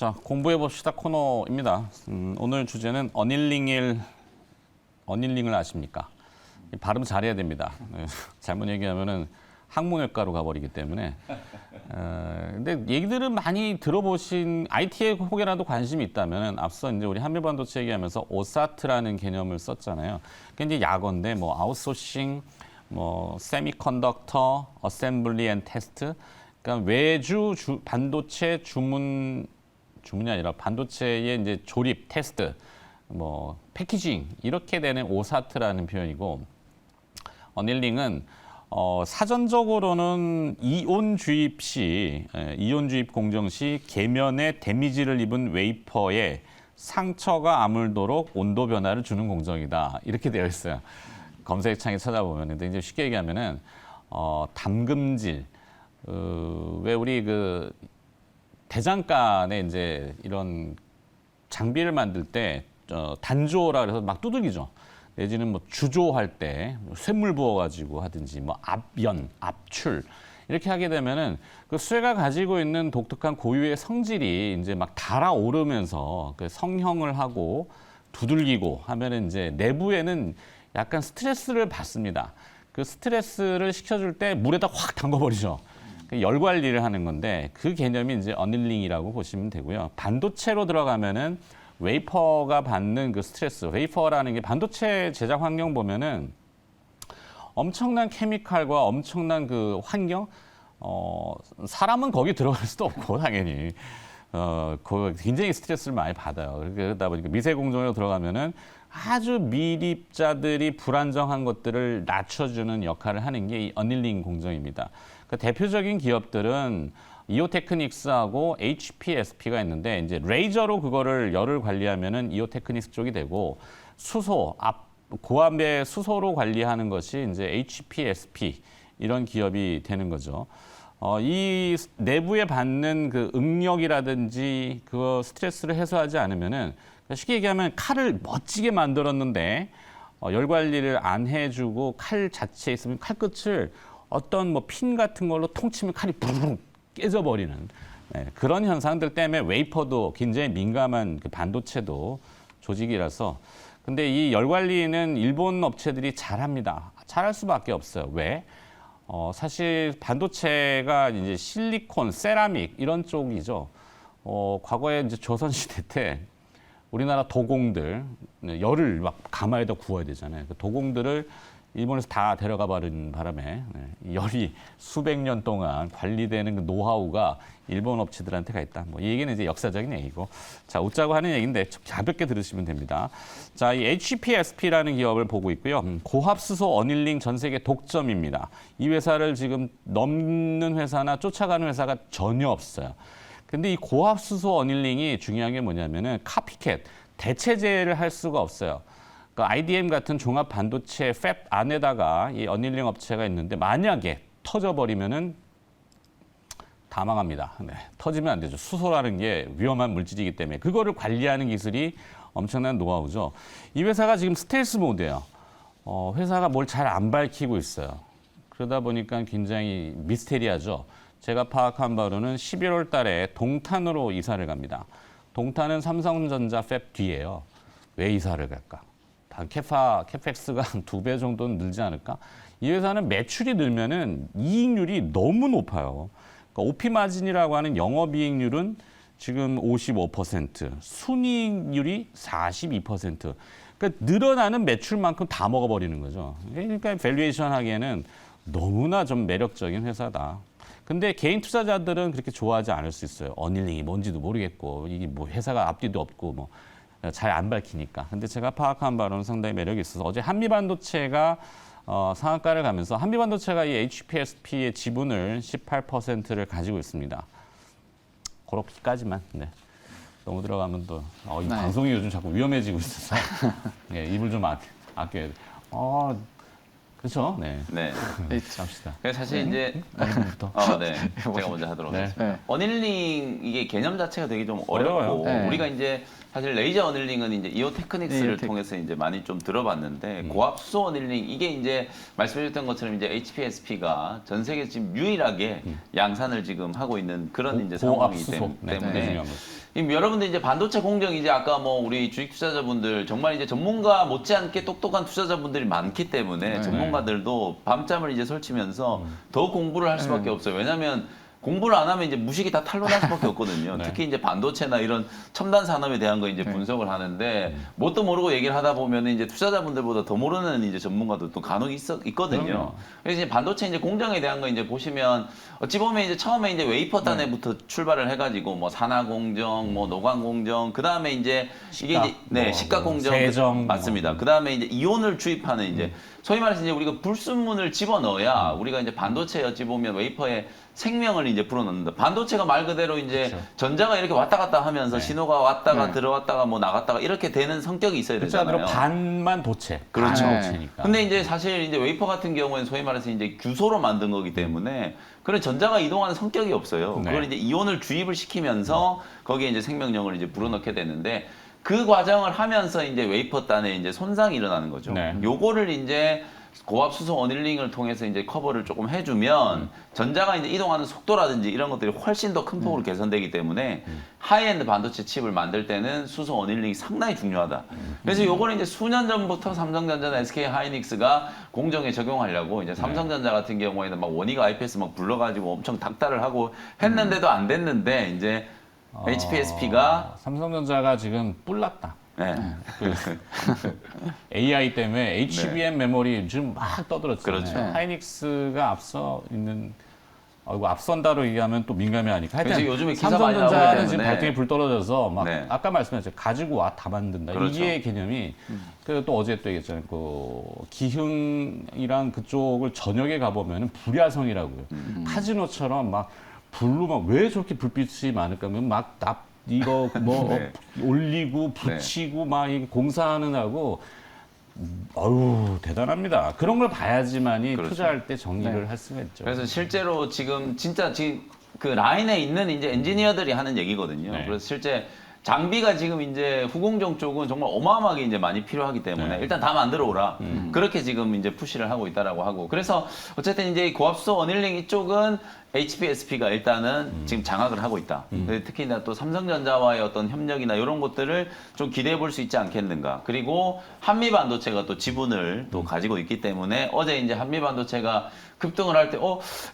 자, 공부해 봅시다 코너입니다. 오늘 주제는 어닐링을 아십니까? 발음 잘해야 됩니다. 잘못 얘기하면은 학문외과로 가버리기 때문에. 근데 얘기들은 많이 들어보신 IT에 혹여라도 관심이 있다면 앞서 이제 우리 한미반도체 얘기하면서 오사트라는 개념을 썼잖아요. 그게 이제 약어인데 뭐 아웃소싱, 뭐 세미컨덕터, 어셈블리 앤 테스트. 그러니까 반도체 주문이 아니라 반도체의 이제 조립, 테스트, 뭐 패키징 이렇게 되는 오사트라는 표현이고 어닐링은 사전적으로는 이온 주입 공정 시 계면에 데미지를 입은 웨이퍼에 상처가 아물도록 온도 변화를 주는 공정이다. 이렇게 되어 있어요. 검색창에 찾아보면. 근데 이제 쉽게 얘기하면은 담금질. 왜 우리 그 대장간에 이제 이런 장비를 만들 때 단조라 그래서 막 두들기죠. 내지는 뭐 주조할 때 쇳물 부어가지고 하든지 뭐 압연, 압출 이렇게 하게 되면은 그 쇠가 가지고 있는 독특한 고유의 성질이 이제 막 달아오르면서 그 성형을 하고 두들기고 하면은 이제 내부에는 약간 스트레스를 받습니다. 그 스트레스를 식혀줄 때 물에다 확 담궈버리죠. 열 관리를 하는 건데 그 개념이 이제 어닐링이라고 보시면 되고요. 반도체로 들어가면은 웨이퍼가 받는 그 스트레스, 웨이퍼라는 게 반도체 제작 환경 보면은 엄청난 케미칼과 엄청난 그 환경, 사람은 거기 들어갈 수도 없고 당연히 굉장히 스트레스를 많이 받아요. 그러다 보니까 미세 공정으로 들어가면은 아주 미립자들이 불안정한 것들을 낮춰주는 역할을 하는 게 이 어닐링 공정입니다. 그 대표적인 기업들은 이오테크닉스하고 HPSP가 있는데 이제 레이저로 그거를 열을 관리하면은 이오테크닉스 쪽이 되고 고압의 수소로 관리하는 것이 이제 HPSP 이런 기업이 되는 거죠. 이 내부에 받는 그 응력이라든지 그 스트레스를 해소하지 않으면은 쉽게 얘기하면 칼을 멋지게 만들었는데 열 관리를 안 해주고 칼 자체에 있으면 칼 끝을 어떤 뭐 핀 같은 걸로 통치면 칼이 부르르 깨져버리는 그런 현상들 때문에 웨이퍼도 굉장히 민감한 그 반도체도 조직이라서 근데 이 열 관리는 일본 업체들이 잘합니다. 잘할 수밖에 없어요. 왜? 사실 반도체가 이제 실리콘, 세라믹 이런 쪽이죠. 과거에 이제 조선시대 때 우리나라 도공들 열을 막 가마에다 구워야 되잖아요. 그 도공들을 일본에서 다 데려가 버린 바람에 열이 수백 년 동안 관리되는 그 노하우가 일본 업체들한테 가 있다. 뭐 이 얘기는 이제 역사적인 얘기고, 자 웃자고 하는 얘기인데 가볍게 들으시면 됩니다. 자, 이 HPSP라는 기업을 보고 있고요. 고압수소 어닐링 전 세계 독점입니다. 이 회사를 지금 넘는 회사나 쫓아가는 회사가 전혀 없어요. 근데 이 고압수소 어닐링이 중요한 게 뭐냐면은 카피캣, 대체제를 할 수가 없어요. 그 IDM 같은 종합 반도체 팹 안에다가 이 어닐링 업체가 있는데 만약에 터져버리면은 다 망합니다. 네, 터지면 안 되죠. 수소라는 게 위험한 물질이기 때문에 그거를 관리하는 기술이 엄청난 노하우죠. 이 회사가 지금 스텔스 모드예요. 회사가 뭘 잘 안 밝히고 있어요. 그러다 보니까 굉장히 미스테리하죠. 제가 파악한 바로는 11월 달에 동탄으로 이사를 갑니다. 동탄은 삼성전자 팹 뒤에요. 왜 이사를 갈까? 캐펙스가 한 2배 정도는 늘지 않을까? 이 회사는 매출이 늘면은 이익률이 너무 높아요. 그러니까 OP 마진이라고 하는 영업이익률은 지금 55%, 순이익률이 42%. 그러니까 늘어나는 매출만큼 다 먹어버리는 거죠. 그러니까 밸류에이션 하기에는 너무나 좀 매력적인 회사다. 근데 개인 투자자들은 그렇게 좋아하지 않을 수 있어요. 어닐링이 뭔지도 모르겠고 이게 뭐 회사가 앞뒤도 없고 뭐 잘 안 밝히니까. 근데 제가 파악한 바로는 상당히 매력이 있어서 어제 한미반도체가 상한가를 가면서 한미반도체가 이 HPSP의 지분을 18%를 가지고 있습니다. 그렇게까지만. 네. 너무 들어가면 또 이 방송이 요즘 자꾸 위험해지고 있어서 네, 입을 좀 아껴야 돼. 그렇죠. 네. 네. 잡시다. 사실 이제 네. 제가 먼저 하도록 하겠습니다. 어닐링 이게 개념 자체가 되게 좀 어렵고 네. 우리가 이제 사실 레이저 어닐링은 이제 이오테크닉스를 통해서 이제 많이 좀 들어봤는데 고압수소 어닐링 이게 이제 말씀해주셨던 것처럼 이제 HPSP가 전 세계 지금 유일하게 양산을 지금 하고 있는 그런 이제 상황이기 때문에 여러분들 이제 반도체 공정 이제 아까 뭐 우리 주식 투자자분들 정말 이제 전문가 못지않게 똑똑한 투자자분들이 많기 때문에 전문가들도 밤잠을 이제 설치면서 더 공부를 할 수밖에 없어요. 왜냐하면 공부를 안 하면 이제 무식이 다 탄로날 수밖에 없거든요. 특히 이제 반도체나 이런 첨단 산업에 대한 거 이제 분석을 하는데 뭣도 모르고 얘기를 하다 보면 이제 투자자분들보다 더 모르는 이제 전문가도 또 간혹 있거든요. 그럼요. 그래서 이제 반도체 이제 공정에 대한 거 이제 보시면 어찌 보면 이제 처음에 이제 웨이퍼 단에부터 출발을 해가지고 뭐 산화 공정, 뭐 노광 공정, 그 다음에 이제 이게 이제 네 시가 공정 세정 맞습니다. 그 다음에 이제 이온을 주입하는 이제 소위 말해서 이제 우리가 불순물을 집어넣어야 우리가 이제 반도체 어찌 보면 웨이퍼에 생명을 이제 불어넣는다. 반도체가 말 그대로 이제 그렇죠. 전자가 이렇게 왔다 갔다 하면서 신호가 왔다가 들어왔다가 뭐 나갔다가 이렇게 되는 성격이 있어야 글자 되잖아요. 그대로 반만 도체. 그렇죠. 반 도체니까. 근데 이제 사실 이제 웨이퍼 같은 경우에는 소위 말해서 이제 규소로 만든 거기 때문에 그런 전자가 이동하는 성격이 없어요. 네. 그걸 이제 이온을 주입을 시키면서 거기에 이제 생명력을 이제 불어넣게 되는데 그 과정을 하면서 이제 웨이퍼 단에 이제 손상이 일어나는 거죠. 네. 요거를 이제 고압 수소 어닐링을 통해서 이제 커버를 조금 해주면 전자가 이제 이동하는 속도라든지 이런 것들이 훨씬 더 큰 폭으로 개선되기 때문에 하이엔드 반도체 칩을 만들 때는 수소 어닐링이 상당히 중요하다. 그래서 요거는 이제 수년 전부터 삼성전자나 SK 하이닉스가 공정에 적용하려고 이제 삼성전자 같은 경우에는 막 원희가 IPS 막 불러가지고 엄청 닥달을 하고 했는데도 안 됐는데 이제 HPSP가 삼성전자가 지금 뿔났다. 네. 그 AI 때문에 HBM 메모리 지금 막 떠들었잖아요. 그렇죠. 하이닉스가 앞서 있는 이거 앞선다로 얘기하면 또 민감해 하니까 하여튼 그래서 요즘에 기사 많이 나오기 삼성전자는 지금 때문에. 발등에 불 떨어져서 막 네. 아까 말씀하셨죠. 가지고 와 다 만든다. 그렇죠. 이게 개념이 그 또 어제 또 얘기했잖아요. 그 기흥이랑 그쪽을 저녁에 가보면 불야성이라고요. 카지노처럼 막 불로 막 왜 저렇게 불빛이 많을까 하면 막 이거 뭐 네. 올리고 붙이고 막 이 공사하는 하고 어유 대단합니다. 그런 걸 봐야지만이 그렇죠. 투자할 때 정리를 할 수가 있죠. 그래서 실제로 지금 진짜 지금 그 라인에 있는 이제 엔지니어들이 하는 얘기거든요. 네. 그래서 실제 장비가 지금 이제 후공정 쪽은 정말 어마어마하게 이제 많이 필요하기 때문에 네. 일단 다 만들어 오라. 그렇게 지금 이제 푸시를 하고 있다라고 하고. 그래서 어쨌든 이제 고압수소 어닐링 이쪽은 HPSP가 일단은 지금 장악을 하고 있다. 특히나 또 삼성전자와의 어떤 협력이나 이런 것들을 좀 기대해 볼 수 있지 않겠는가. 그리고 한미반도체가 또 지분을 또 가지고 있기 때문에 어제 이제 한미반도체가 급등을 할 때,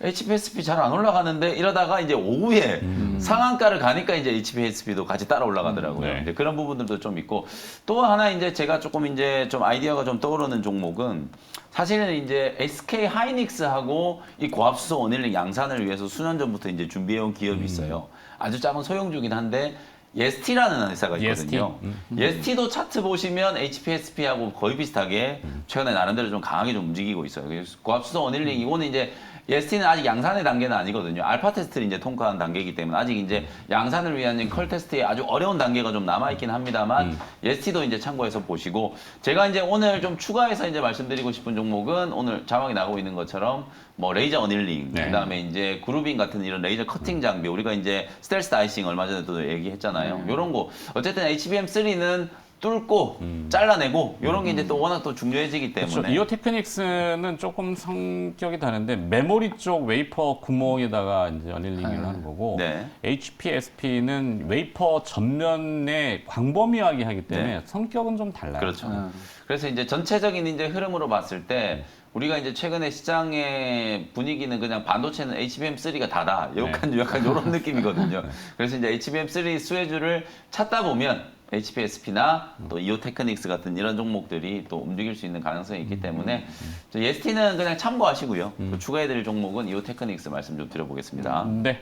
HPSP 잘 안 올라가는데 이러다가 이제 오후에 상한가를 가니까 이제 HPSP도 같이 따라 올라가더라고요. 네. 이제 그런 부분들도 좀 있고 또 하나 이제 제가 조금 이제 좀 아이디어가 좀 떠오르는 종목은 사실은 이제 SK 하이닉스하고 이 고압수소 어닐링 양산을 위해서 수년 전부터 이제 준비해온 기업이 있어요. 아주 작은 소형주긴 한데 예스티라는 회사가 있거든요. 예스티도 차트 보시면 HPSP하고 거의 비슷하게 최근에 나름대로 좀 강하게 좀 움직이고 있어요. 그래서 고압수소 어닐링 이거는 이제 예스티는 아직 양산의 단계는 아니거든요. 알파 테스트를 이제 통과한 단계이기 때문에 아직 이제 양산을 위한 컬 테스트에 아주 어려운 단계가 좀 남아있긴 합니다만 예스티도 이제 참고해서 보시고 제가 이제 오늘 좀 추가해서 이제 말씀드리고 싶은 종목은 오늘 자막이 나오고 있는 것처럼 뭐 레이저 어닐링, 네. 그다음에 이제 그루빙 같은 이런 레이저 커팅 장비 우리가 이제 스텔스 다이싱 얼마 전에도 얘기했잖아요. 이런 거 어쨌든 HBM3는 뚫고 잘라내고 이런 게 이제 또 워낙 또 중요해지기 때문에 그렇죠. 이오 테크닉스는 조금 성격이 다른데 메모리 쪽 웨이퍼 구멍에다가 이제 어닐링을 하는 거고 네. HPSP는 웨이퍼 전면에 광범위하게 하기 때문에 네. 성격은 좀 달라요. 그렇죠. 그래서 이제 전체적인 이제 흐름으로 봤을 때 우리가 이제 최근에 시장의 분위기는 그냥 반도체는 HBM3가 다다. 약간 이런 느낌이거든요. 그래서 이제 HBM3 수혜주를 찾다 보면 HPSP나 또 이오 테크닉스 같은 이런 종목들이 또 움직일 수 있는 가능성이 있기 때문에 예스티는 그냥 참고하시고요. 또 추가해드릴 종목은 이오 테크닉스 말씀 좀 드려보겠습니다. 네.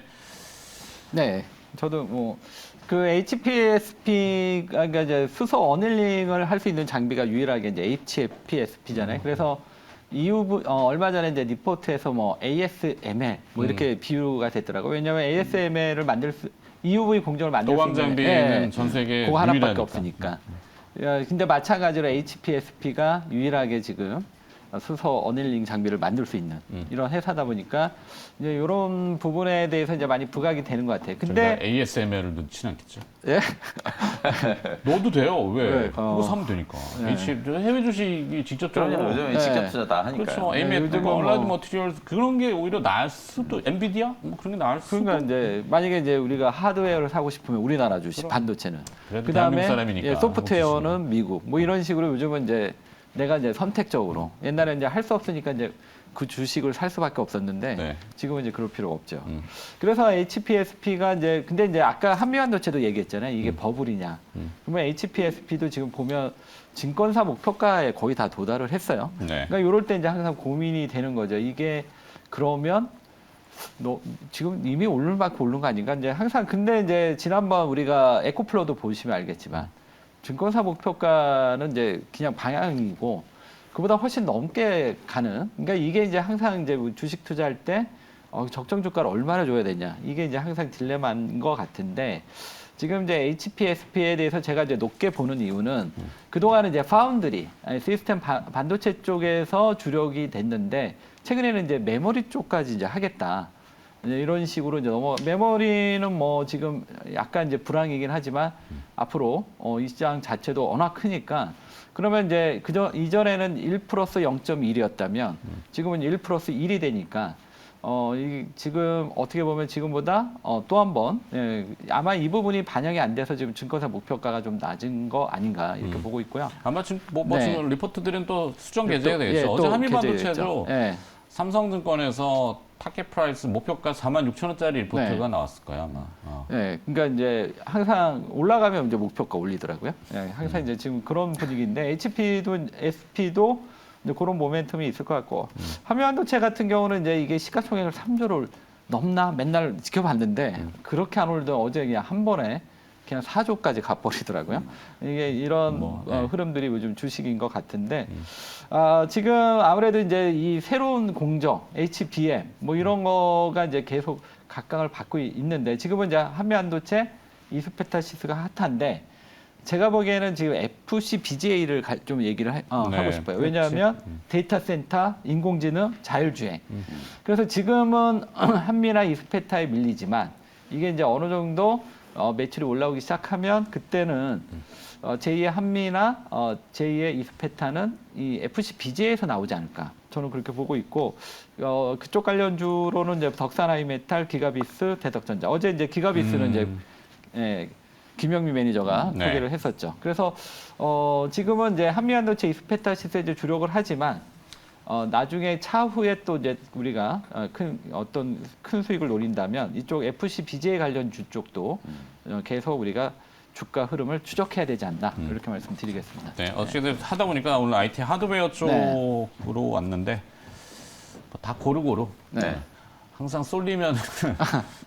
네, 저도 뭐 그 HPSP가 이제 수소 어닐링을 할 수 있는 장비가 유일하게 이제 HPSP잖아요. 그래서 EU 얼마 전에 이제 리포트에서 뭐 ASML 뭐 이렇게 비유가 됐더라고요. 왜냐하면 ASML을 만들 수 EUV 공정을 만들 수 도광 있는 장비는 전 세계 그거 하나밖에 유일하니까. 없으니까. 근데 마찬가지로 HPSP가 유일하게 지금 수소 어닐링 장비를 만들 수 있는 이런 회사다 보니까 이제 이런 부분에 대해서 이제 많이 부각이 되는 것 같아요. 근데 ASMR을 넣지는 않겠죠. 예? 넣어도 돼요. 왜? 네, 그거 사면 되니까. 해외 주식이 직접적으로. 그럼요. 요즘에 네. 직접 투자 다 하니까요. 그렇죠. 네, AMD, 요즘은 얼라이드 뭐- 머티리얼 그런 게 오히려 나을 수도. 엔비디아 뭐 그런 게 나을 수도. 그러니까 이제 만약에 이제 우리가 하드웨어를 사고 싶으면 우리나라 주식, 반도체는. 그래도 그다음에 대한민국 사람이니까. 예, 소프트웨어는 미국. 뭐 이런 식으로 요즘은 이제 내가 이제 선택적으로 옛날에 이제 할 수 없으니까 이제 그 주식을 살 수밖에 없었는데 네. 지금은 이제 그럴 필요가 없죠. 그래서 HPSP가 이제 근데 이제 아까 한미반도체도 얘기했잖아요. 이게 버블이냐. 그러면 HPSP도 지금 보면 증권사 목표가에 거의 다 도달을 했어요. 네. 그러니까 이럴 때 이제 항상 고민이 되는 거죠. 이게 그러면 지금 이미 오른 만큼 오른 거 아닌가? 이제 항상 근데 이제 지난번 우리가 에코플로도 보시면 알겠지만 증권사 목표가는 이제 그냥 방향이고 그보다 훨씬 넘게 가는. 그러니까 이게 이제 항상 이제 주식 투자할 때 적정 주가를 얼마나 줘야 되냐. 이게 이제 항상 딜레마인 것 같은데 지금 이제 HPSP에 대해서 제가 이제 높게 보는 이유는 그동안은 이제 파운드리, 아니 시스템 반도체 쪽에서 주력이 됐는데 최근에는 이제 메모리 쪽까지 이제 하겠다. 이제 이런 식으로 이제 메모리는 뭐 지금 약간 이제 불황이긴 하지만 앞으로 이 시장 자체도 워낙 크니까 그러면 이제 이전에는 1 플러스 0.1이었다면 지금은 1 플러스 1이 되니까 지금 어떻게 보면 지금보다 또 한 번 아마 이 부분이 반영이 안 돼서 지금 증권사 목표가가 좀 낮은 거 아닌가 이렇게 보고 있고요. 아마 지금 네. 지금 리포트들은 또 수정 개재가 되겠죠. 예, 또 어제 한미반도체도 개재됐죠. 예. 삼성증권에서 타겟 프라이스 목표가 46,000원짜리 리포트가 네. 나왔을 거야 아마. 네, 그러니까 이제 항상 올라가면 이제 목표가 올리더라고요. 네, 항상 이제 지금 그런 분위기인데 HP도 SP도 이제 그런 모멘텀이 있을 것 같고 한미반도체 같은 경우는 이제 이게 시가총액을 3조를 넘나 맨날 지켜봤는데 그렇게 안 오르던 어제 그냥 한 번에 그냥 4조까지 가버리더라고요. 이게 이런 흐름들이 요즘 주식인 것 같은데 지금 아무래도 이제 이 새로운 공정 HBM 뭐 이런 거가 이제 계속 각광을 받고 있는데 지금은 이제 한미반도체 이스페타시스가 핫한데 제가 보기에는 지금 FCBGA를 좀 얘기를 하고 싶어요. 왜냐하면 데이터 센터, 인공지능, 자율주행. 그래서 지금은 한미나 이스페타에 밀리지만 이게 이제 어느 정도 매출이 올라오기 시작하면 그때는 제2의 한미나 제2의 이스페타는 이 FCBGA에서 나오지 않을까. 저는 그렇게 보고 있고 그쪽 관련주로는 이제 덕산하이메탈, 기가비스, 대덕전자. 어제 이제 기가비스는 이제 김영미 매니저가 네. 소개를 했었죠. 그래서 지금은 이제 한미반도체 이스페타시스에 이제 주력을 하지만 나중에 차후에 또 이제 우리가 어떤 큰 수익을 노린다면 이쪽 FCBGA 관련주 쪽도 계속 우리가 주가 흐름을 추적해야 되지 않나 이렇게 말씀드리겠습니다. 네, 어쨌든 하다 보니까 오늘 IT 하드웨어 쪽으로 왔는데 다 고루고루. 네. 항상 쏠리면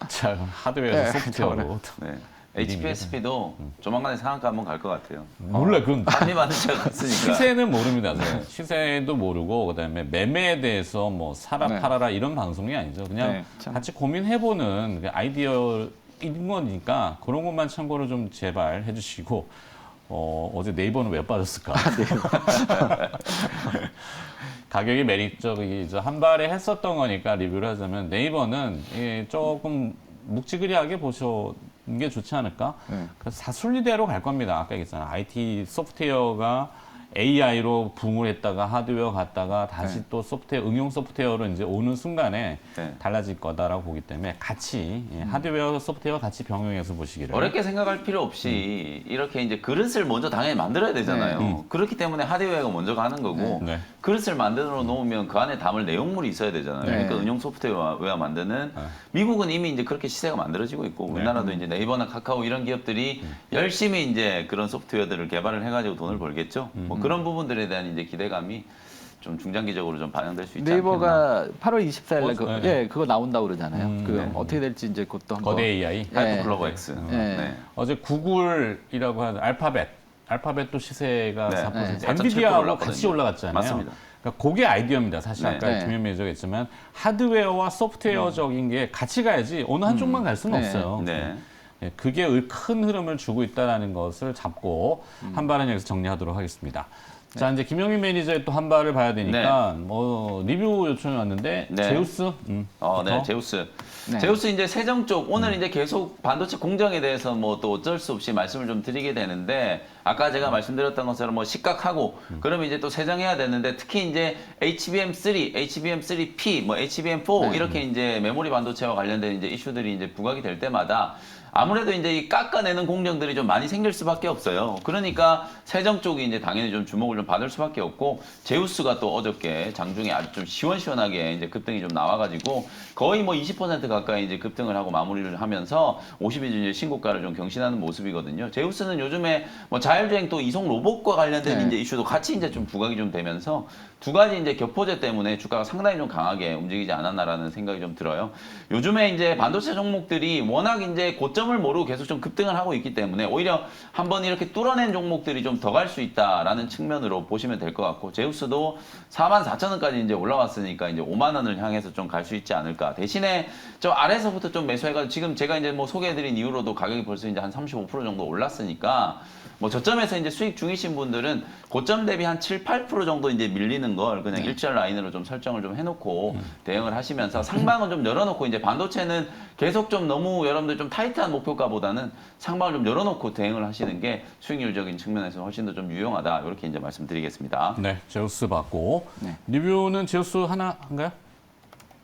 자 하드웨어에서 소프트웨어로. 네. HPSP도 조만간에 상한가 한번 갈 것 같아요. 몰라 그건 한미반도체가 갔으니까. 시세는 모릅니다. 시세도 모르고 그다음에 매매에 대해서 뭐 사라 네. 팔아라 이런 방송이 아니죠. 그냥 네, 참. 같이 고민해보는 아이디어인 거니까 그런 것만 참고로 좀 제발 해주시고 어제 네이버는 왜 빠졌을까? 가격이 매력적이죠. 한 발에 했었던 거니까 리뷰를 하자면 네이버는 조금 묵직하게 보시는 게 좋지 않을까? 네. 그래서 다 순리대로 갈 겁니다. 아까 얘기했잖아요. IT 소프트웨어가 AI로 붕을 했다가 하드웨어 갔다가 다시 또 소프트웨어, 응용 소프트웨어로 이제 오는 순간에 달라질 거다라고 보기 때문에 같이 하드웨어, 소프트웨어 같이 병행해서 보시기를. 어렵게 생각할 필요 없이 이렇게 이제 그릇을 먼저 당연히 만들어야 되잖아요. 그렇기 때문에 하드웨어가 먼저 가는 거고 네. 그릇을 만들어 놓으면 그 안에 담을 내용물이 있어야 되잖아요. 네. 그러니까 응용 소프트웨어 만드는 미국은 이미 이제 그렇게 시세가 만들어지고 있고 우리나라도 이제 네이버나 카카오 이런 기업들이 열심히 이제 그런 소프트웨어들을 개발을 해가지고 돈을 벌겠죠. 뭐 그런 부분들에 대한 이제 기대감이 좀 중장기적으로 좀 반영될 수 있지 않겠나. 네이버가 8월 24일 날 그거 나온다고 그러잖아요. 그 네. 어떻게 될지 이제 그것도 한번 거대 AI. 하이퍼 클로버 X. 네. 네. 어제 구글이라고 하는 알파벳도 시세가 네. 4%. 네. 엔비디아하고 4.7% 같이 올라갔잖아요. 맞습니다. 그러니까 그게 아이디어입니다. 사실 네. 아까 네. 김현 매니저가 했지만 하드웨어와 소프트웨어적인 게 같이 가야지 어느 한쪽만 갈 수는 네. 없어요. 네. 예, 그게 큰 흐름을 주고 있다는 것을 잡고 한 발은 여기서 정리하도록 하겠습니다. 자, 이제 김영민 매니저의 또 한 발을 봐야 되니까 뭐 리뷰 요청이 왔는데 네. 제우스. 네, 제우스. 네. 제우스 이제 세정 쪽 오늘 이제 계속 반도체 공정에 대해서 뭐 또 어쩔 수 없이 말씀을 좀 드리게 되는데 아까 제가 말씀드렸던 것처럼 뭐 시각하고 그러면 이제 또 세정해야 되는데 특히 이제 HBM3, HBM3P, 뭐 HBM4 이렇게 이제 메모리 반도체와 관련된 이제 이슈들이 이제 부각이 될 때마다 아무래도 이제 이 깎아내는 공정들이 좀 많이 생길 수밖에 없어요. 그러니까 세정 쪽이 이제 당연히 좀 주목을 좀 받을 수밖에 없고 제우스가 또 어저께 장중에 아주 좀 시원시원하게 이제 급등이 좀 나와가지고 거의 뭐 20% 가까이 이제 급등을 하고 마무리를 하면서 50일 이제 신고가를 좀 경신하는 모습이거든요. 제우스는 요즘에 뭐 자율주행 또 이송 로봇과 관련된 네. 이제 이슈도 같이 이제 좀 부각이 좀 되면서 두 가지 이제 격포제 때문에 주가가 상당히 좀 강하게 움직이지 않았나라는 생각이 좀 들어요. 요즘에 이제 반도체 종목들이 워낙 이제 고점을 모르고 계속 좀 급등을 하고 있기 때문에 오히려 한번 이렇게 뚫어낸 종목들이 좀 더 갈 수 있다라는 측면으로 보시면 될 것 같고 제우스도 44,000원까지 이제 올라왔으니까 이제 5만 원을 향해서 좀 갈 수 있지 않을까. 대신에 저 아래에서부터 좀 매수해가지고 지금 제가 이제 뭐 소개해드린 이후로도 가격이 벌써 이제 한 35% 정도 올랐으니까 뭐 저점에서 이제 수익 중이신 분들은 고점 대비 한 7, 8% 정도 이제 밀리는 걸 그냥 일절 라인으로 좀 설정을 좀 해놓고 대응을 하시면서 상방은 좀 열어놓고 이제 반도체는 계속 좀 너무 여러분들 좀 타이트한 목표가보다는 상방을 좀 열어놓고 대응을 하시는 게 수익률적인 측면에서 훨씬 더 좀 유용하다 이렇게 이제 말씀드리겠습니다. 네, 제우스 받고 네. 리뷰는 제우스 하나 한가요?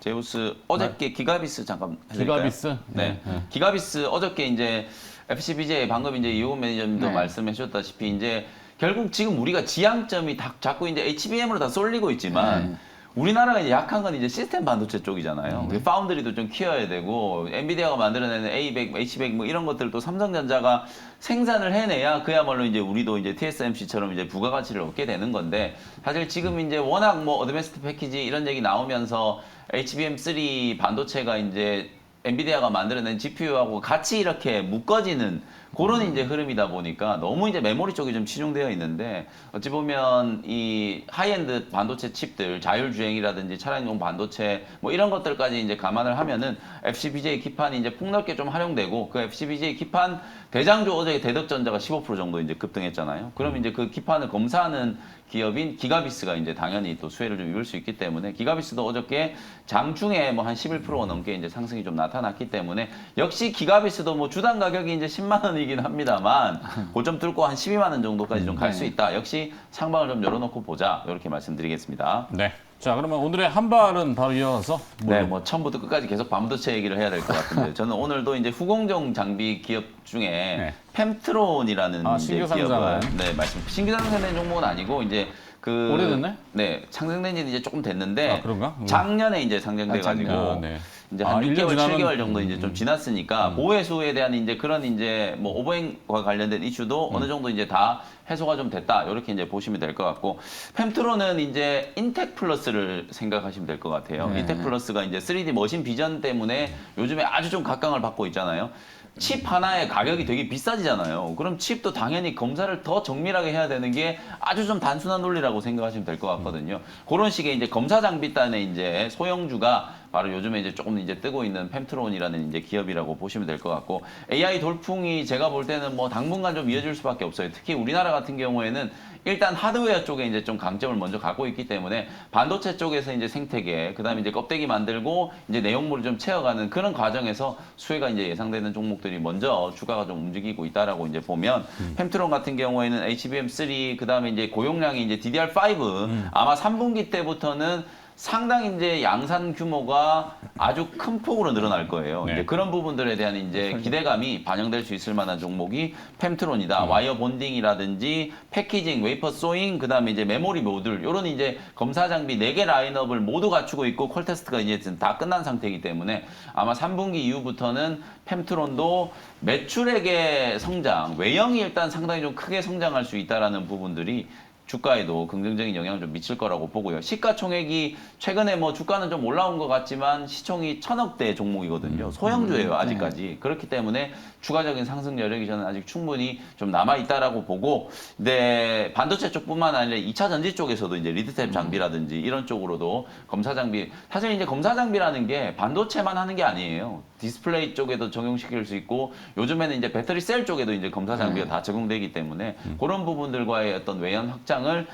제우스 어저께 기가비스 잠깐 해드릴까요? 기가비스? 네. 네. 기가비스 어저께 이제 FCBJ 방금 이제 이호원 매니저님도 네. 말씀해 주셨다시피 이제 결국 지금 우리가 지향점이 자꾸 이제 HBM으로 다 쏠리고 있지만 네. 우리나라가 이제 약한 건 이제 시스템 반도체 쪽이잖아요. 파운드리도 좀 키워야 되고 엔비디아가 만들어내는 A100, H100 뭐 이런 것들도 삼성전자가 생산을 해내야 그야말로 이제 우리도 이제 TSMC처럼 이제 부가가치를 얻게 되는 건데 사실 지금 이제 워낙 뭐 어드밴스드 패키지 이런 얘기 나오면서 HBM3 반도체가 이제 엔비디아가 만들어낸 GPU하고 같이 이렇게 묶어지는 그런 이제 흐름이다 보니까 너무 이제 메모리 쪽이 좀 치중되어 있는데 어찌 보면 이 하이엔드 반도체 칩들 자율주행이라든지 차량용 반도체 뭐 이런 것들까지 이제 감안을 하면은 FCBJ 기판이 이제 폭넓게 좀 활용되고 그 FCBJ 기판 대장주 어제 대덕전자가 15% 정도 이제 급등했잖아요. 그럼 이제 그 기판을 검사하는 기업인 기가비스가 이제 당연히 또 수혜를 좀 입을 수 있기 때문에 기가비스도 어저께 장중에 뭐 한 11% 넘게 이제 상승이 좀 나타났기 때문에 역시 기가비스도 뭐 주당 가격이 이제 10만 원이긴 합니다만 고점 뚫고 한 12만 원 정도까지 좀 갈 수 있다. 역시 상방을 좀 열어놓고 보자. 이렇게 말씀드리겠습니다. 네. 자, 그러면 오늘의 한 발은 바로 이어서 네, 뭐 처음부터 끝까지 계속 반도체 얘기를 해야 될 것 같은데 저는 오늘도 이제 후공정 장비 기업 중에 네. 펨트론이라는 아, 이제 신규 기업을 상장을. 네, 신규 상장된 종목은 아니고 이제 그 오래됐네? 네, 상장된 지는 이제 조금 됐는데 아, 그런가? 작년에 이제 상장돼 가지고 아, 네. 이제 한 1년 6개월, 지나면 7개월 정도 이제 좀 지났으니까 보호해수에 대한 이제 그런 이제 뭐 오버행과 관련된 이슈도 어느 정도 이제 다 해소가 좀 됐다. 이렇게 이제 보시면 될 것 같고 펨트론은 이제 인텍 플러스를 생각하시면 될 것 같아요. 네. 인텍 플러스가 이제 3D 머신 비전 때문에 요즘에 아주 좀 각광을 받고 있잖아요. 칩 하나의 가격이 되게 비싸지잖아요. 그럼 칩도 당연히 검사를 더 정밀하게 해야 되는 게 아주 좀 단순한 논리라고 생각하시면 될 것 같거든요. 그런 식의 이제 검사 장비단의 이제 소형주가 바로 요즘에 이제 조금 이제 뜨고 있는 펨트론이라는 이제 기업이라고 보시면 될 것 같고 AI 돌풍이 제가 볼 때는 뭐 당분간 좀 이어질 수밖에 없어요. 특히 우리나라 같은 경우에는 일단 하드웨어 쪽에 이제 좀 강점을 먼저 갖고 있기 때문에 반도체 쪽에서 이제 생태계, 그다음에 이제 껍데기 만들고 이제 내용물을 좀 채워가는 그런 과정에서 수혜가 이제 예상되는 종목들이 먼저 주가가 좀 움직이고 있다라고 이제 보면 펨트론 같은 경우에는 HBM3 그다음에 이제 고용량이 이제 DDR5 아마 3분기 때부터는 상당히 이제 양산 규모가 아주 큰 폭으로 늘어날 거예요. 네. 이제 그런 부분들에 대한 이제 기대감이 반영될 수 있을 만한 종목이 펨트론이다. 와이어 본딩이라든지 패키징, 웨이퍼 소잉, 그다음에 이제 메모리 모듈 이런 이제 검사 장비 4개 라인업을 모두 갖추고 있고 콜 테스트가 이제 다 끝난 상태이기 때문에 아마 3분기 이후부터는 펨트론도 매출액의 성장, 외형이 일단 상당히 좀 크게 성장할 수 있다라는 부분들이 주가에도 긍정적인 영향을 좀 미칠 거라고 보고요. 시가총액이 최근에 뭐 주가는 좀 올라온 것 같지만 시총이 1,000억대 종목이거든요. 소형주예요, 아직까지. 그렇기 때문에 추가적인 상승 여력이 저는 아직 충분히 좀 남아 있다라고 보고, 근데 반도체 쪽뿐만 아니라 2차 전지 쪽에서도 이제 리드탭 장비라든지 이런 쪽으로도 검사 장비, 사실 이제 검사 장비라는 게 반도체만 하는 게 아니에요. 디스플레이 쪽에도 적용시킬 수 있고 요즘에는 이제 배터리 셀 쪽에도 이제 검사 장비가 다 적용되기 때문에 그런 부분들과의 어떤 외연 확장 시장을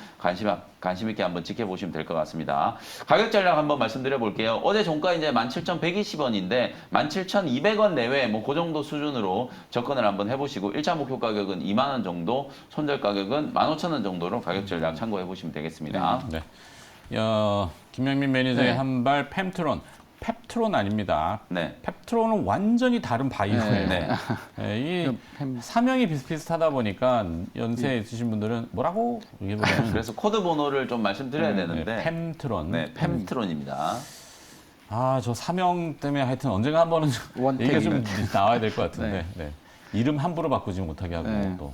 관심 있게 한번 지켜보시면 될 것 같습니다. 가격 전략 한번 말씀드려 볼게요. 어제 종가 이제 17,120원인데 17,200원 내외 뭐 그 정도 수준으로 접근을 한번 해보시고 1차 목표 가격은 2만 원 정도, 손절 가격은 15,000원 정도로 가격 전략 참고해 보시면 되겠습니다. 네. 김영민 매니저의 네. 한발 펩트론. 펩트론 아닙니다. 네. 펩트론은 완전히 다른 바이오예요. 네. 이 사명이 비슷비슷하다 보니까 연세 있으신 분들은 뭐라고 이게보다는 그래서 코드 번호를 좀 말씀드려야 되는데 펩트론. 네, 펜트론입니다. 저 사명 때문에 하여튼 언젠가 한 번은 얘기가 좀 나와야 될 것 같은데 네. 이름 함부로 바꾸지 못하게 하고 네. 또.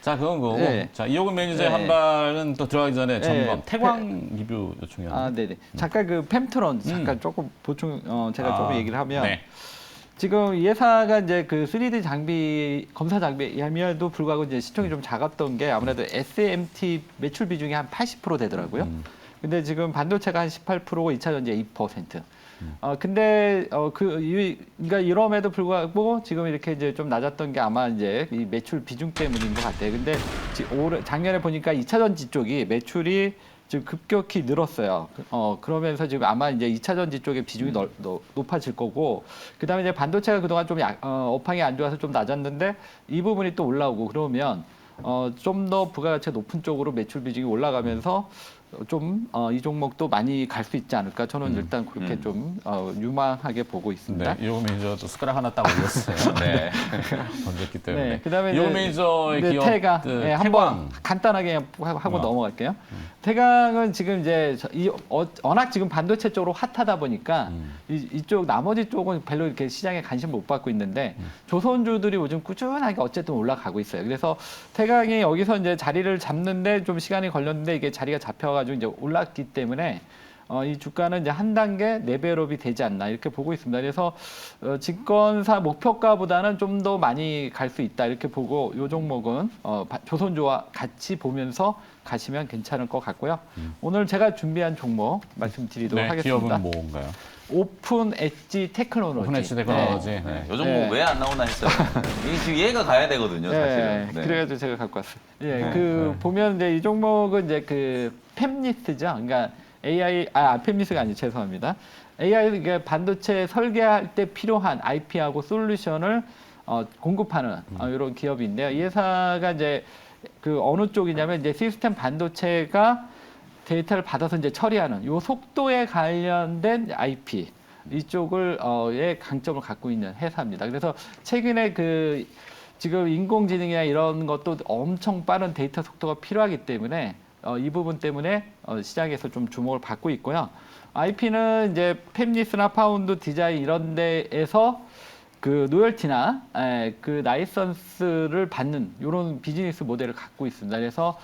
자, 그건 거고. 네. 자, 이호근 매니저의 네. 한 발은 또 들어가기 전에 점검. 네. 태광 리뷰 요청이었는데. 네네. 잠깐 그 펜트론 잠깐 조금 보충 제가 조금 얘기를 하면 네. 지금 이 회사가 이제 그 3D 장비 검사 장비임에도 불구하고 이제 시총이 좀 작았던 게 아무래도 SMT 매출 비중이 한 80% 되더라고요. 근데 지금 반도체가 한 18%고 2차 전지 2%. 근데 그러니까 이럼에도 불구하고 지금 이렇게 이제 좀 낮았던 게 아마 이제 이 매출 비중 때문인 것 같아요. 근데 작년에 보니까 2차 전지 쪽이 매출이 지금 급격히 늘었어요. 그러면서 지금 아마 이제 2차 전지 쪽의 비중이 높아질 거고, 그다음에 이제 반도체가 그동안 좀 업황이 안 좋아서 좀 낮았는데 이 부분이 또 올라오고 그러면 좀 더 부가가치가 높은 쪽으로 매출 비중이 올라가면서 좀 이 종목도 많이 갈 수 있지 않을까. 저는 일단 그렇게 좀 유망하게 보고 있습니다. 네, 이호근 매니저도 숟가락 하나 딱 올렸어요. 네. 던졌기 때문에. 네, 그다음에 이호근 매니저의 기업 태강, 태광. 한번 간단하게 하고 넘어갈게요. 태강은 지금 이제 워낙 지금 반도체 쪽으로 핫하다 보니까 이쪽 나머지 쪽은 별로 이렇게 시장에 관심 못 받고 있는데 조선주들이 요즘 꾸준하게 어쨌든 올라가고 있어요. 그래서 태강이 여기서 이제 자리를 잡는데 좀 시간이 걸렸는데 이게 자리가 잡혀가지고 이제 올랐기 때문에 이 주가는 이제 한 단계 레벨업이 되지 않나 이렇게 보고 있습니다. 그래서 증권사 목표가보다는 좀 더 많이 갈 수 있다 이렇게 보고 이 종목은 조선주와 같이 보면서 가시면 괜찮을 것 같고요. 오늘 제가 준비한 종목 말씀드리도록 네, 하겠습니다. 기업은 뭔가요? 오픈 엣지 테크놀로지. 오픈 엣지 테크놀로지. 네. 네, 요 종목 왜 안 나오나 했어요. 이게 지금 얘가 가야 되거든요, 사실은. 네, 네. 그래가지고 제가 갖고 왔어요. 그 보면 이제 이 종목은 이제 그 팹리스트죠. 그러니까 팹리스가 아니죠. 죄송합니다. AI 그러니까 반도체 설계할 때 필요한 IP하고 솔루션을 공급하는 이런 기업인데요. 이 회사가 이제 그 어느 쪽이냐면 이제 시스템 반도체가 데이터를 받아서 이제 처리하는 요 속도에 관련된 IP 이쪽을 의 강점을 갖고 있는 회사입니다. 그래서 최근에 그 지금 인공지능이나 이런 것도 엄청 빠른 데이터 속도가 필요하기 때문에 이 부분 때문에 시장에서 좀 주목을 받고 있고요. IP는 이제 팹리스나 파운드 디자인 이런 데에서 그 로열티나 그 라이선스를 받는 이런 비즈니스 모델을 갖고 있습니다. 그래서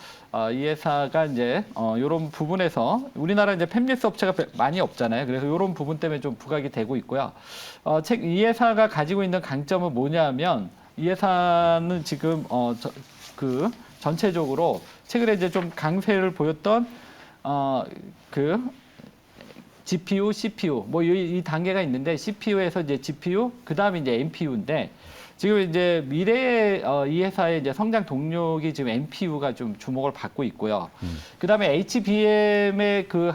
이 회사가 이제 이런 부분에서 우리나라 이제 팹리스 업체가 많이 없잖아요. 그래서 이런 부분 때문에 좀 부각이 되고 있고요. 이 회사가 가지고 있는 강점은 뭐냐면 이 회사는 지금 그 전체적으로 최근에 이제 좀 강세를 보였던 그 GPU, CPU 뭐 이 단계가 있는데 CPU에서 이제 GPU 그다음에 이제 NPU인데 지금 이제 미래의 이 회사의 이제 성장 동력이 지금 NPU가 좀 주목을 받고 있고요. 그다음에 HBM의 그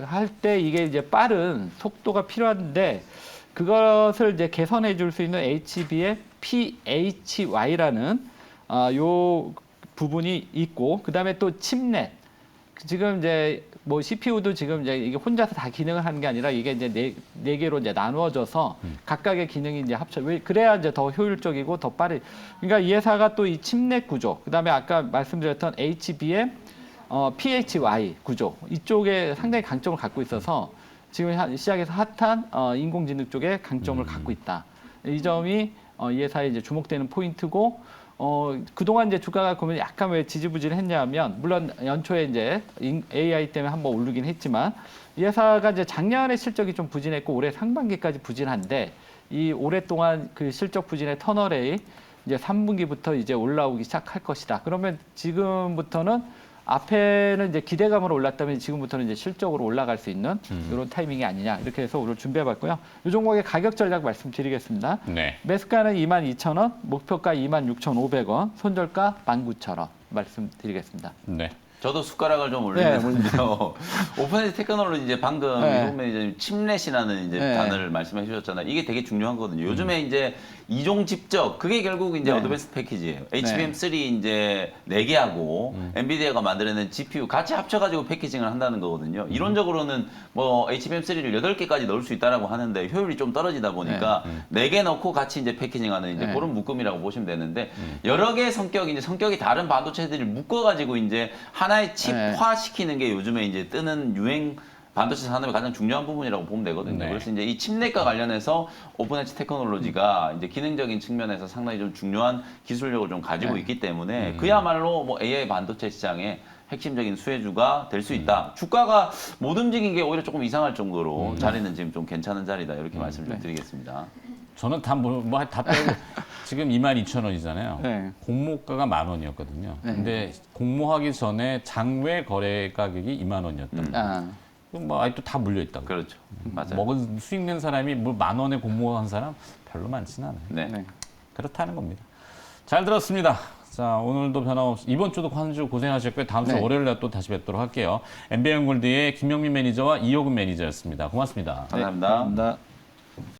할 때 이게 이제 빠른 속도가 필요한데 그것을 이제 개선해 줄 수 있는 HBM PHY라는 요 부분이 있고 그다음에 또 칩넷 지금 이제 뭐 CPU도 지금 이제 이게 혼자서 다 기능을 하는 게 아니라 이게 이제 네 개로 이제 나누어져서 각각의 기능이 이제 그래야 이제 더 효율적이고 더 빠르. 그러니까 이 회사가 또 이 칩넷 구조, 그다음에 아까 말씀드렸던 HBM, PHY 구조 이쪽에 상당히 강점을 갖고 있어서 지금 시장에서 핫한 인공지능 쪽에 강점을 갖고 있다. 이 점이 이 회사의 이제 주목되는 포인트고. 그동안 이제 주가가 그러면 약간 왜 지지부진했냐면, 물론 연초에 이제 AI 때문에 한번 오르긴 했지만, 이 회사가 이제 작년에 실적이 좀 부진했고, 올해 상반기까지 부진한데, 이 오랫동안 그 실적 부진의 터널에 이제 3분기부터 이제 올라오기 시작할 것이다. 그러면 지금부터는 앞에는 이제 기대감으로 올랐다면 지금부터는 이제 실적으로 올라갈 수 있는 이런 타이밍이 아니냐. 이렇게 해서 오늘 준비해봤고요. 이 종목의 가격 전략 말씀드리겠습니다. 네. 매수가는 22,000원, 목표가 26,500원, 손절가 19,000원 말씀드리겠습니다. 네. 저도 숟가락을 좀 네, 올리는데요. 오픈에지 테크놀로지 이제 방금 네. 이동 매니저님 칩넷이라는 이제 네. 단어를 말씀해 주셨잖아요. 이게 되게 중요한 거거든요. 요즘에 이제 이종 집적 그게 결국 이제 네. 어드밴스 패키지예요. HBM3 이제 4개하고 엔비디아가 만들어낸 GPU 같이 합쳐가지고 패키징을 한다는 거거든요. 이론적으로는 뭐 HBM3를 8개까지 넣을 수 있다라고 하는데 효율이 좀 떨어지다 보니까 4개 넣고 같이 이제 패키징하는 이제 네. 그런 묶음이라고 보시면 되는데 여러 개의 성격이 이제 성격이 다른 반도체들을 묶어가지고 이제 하나의 칩화 시키는 게 요즘에 이제 뜨는 유행 반도체 산업의 가장 중요한 부분이라고 보면 되거든요. 네. 그래서 이제 이 칩넷과 관련해서 오픈엣지 테크놀로지가 이제 기능적인 측면에서 상당히 좀 중요한 기술력을 좀 가지고 있기 때문에 그야말로 뭐 AI 반도체 시장에 핵심적인 수혜주가 될 수 있다. 주가가 못 움직인 게 오히려 조금 이상할 정도로 자리는 지금 좀 괜찮은 자리다. 이렇게 말씀을 좀 드리겠습니다. 저는 다 빼고 지금 22,000원이잖아요. 네. 공모가가 10,000원이었거든요. 네. 근데 공모하기 전에 장외 거래 가격이 20,000원이었던 거예요. 아, 그럼 뭐 아직도 다 물려 있다고. 그렇죠. 맞아요. 먹은 수익 낸 사람이 뭐 10,000원에 공모한 사람 별로 많지는 않아요. 네. 네. 그렇다는 겁니다. 잘 들었습니다. 자, 오늘도 변함없이 이번 주도 한 주 고생하셨고요. 다음 주 네. 월요일 날 또 다시 뵙도록 할게요. MBN골드의 김영민 매니저와 이호근 매니저였습니다. 고맙습니다. 감사합니다. 감사합니다.